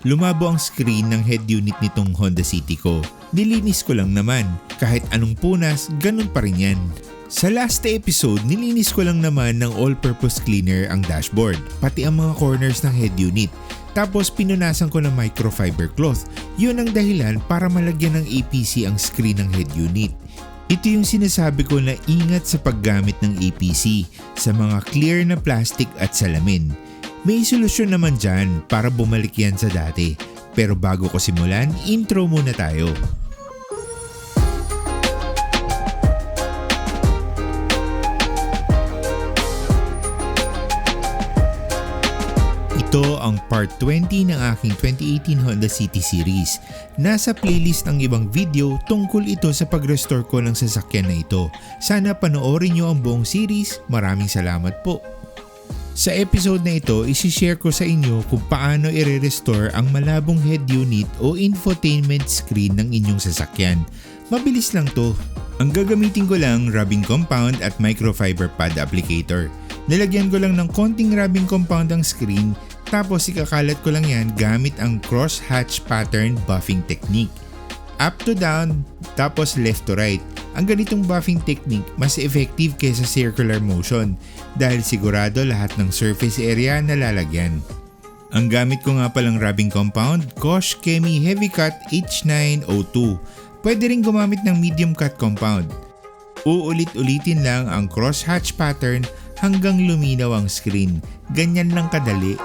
Lumabo ang screen ng head unit nitong Honda City ko. Nilinis ko lang naman. Kahit anong punas, ganun pa rin yan. Sa last episode, nilinis ko lang naman ng all-purpose cleaner ang dashboard, pati ang mga corners ng head unit. Tapos pinunasan ko ng microfiber cloth. Yun ang dahilan para malagyan ng APC ang screen ng head unit. Ito yung sinasabi ko na ingat sa paggamit ng APC sa mga clear na plastic at salamin. May solusyon naman dyan para bumalik yan sa dati. Pero bago ko simulan, intro muna tayo. Ito ang part 20 ng aking 2018 Honda City Series. Nasa playlist ang ibang video tungkol ito sa pag-restore ko ng sasakyan na ito. Sana panoorin nyo ang buong series. Maraming salamat po. Sa episode na ito, isi-share ko sa inyo kung paano i-restore ang malabong head unit o infotainment screen ng inyong sasakyan. Mabilis lang to. Ang gagamitin ko lang rubbing compound at microfiber pad applicator. Nilagyan ko lang ng konting rubbing compound ang screen, tapos ikakalat ko lang yan gamit ang cross-hatch pattern buffing technique. Up to down, tapos left to right. Ang ganitong buffing technique mas effective kaysa circular motion dahil sigurado lahat ng surface area nalalagyan. Ang gamit ko nga palang rubbing compound, Kosh Chemi Heavy Cut H902. Pwede rin gumamit ng medium cut compound. Uulit-ulitin lang ang cross-hatch pattern hanggang luminaw ang screen. Ganyan lang kadali.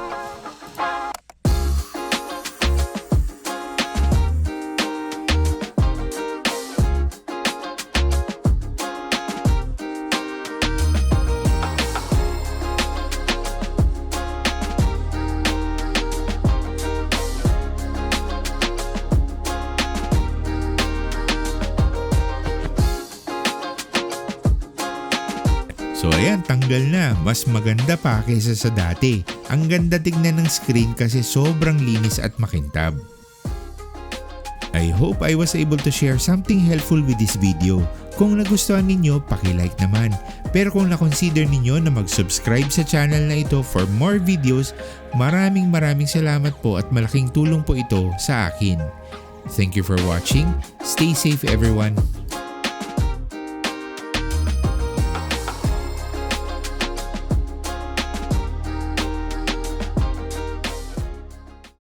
So ayan, tanggal na. Mas maganda pa kaysa sa dati. Ang ganda tignan ng screen kasi sobrang linis at makintab. I hope I was able to share something helpful with this video. Kung nagustuhan ninyo, paki-like naman. Pero kung na-consider ninyo na mag-subscribe sa channel na ito for more videos, maraming salamat po at malaking tulong po ito sa akin. Thank you for watching. Stay safe everyone.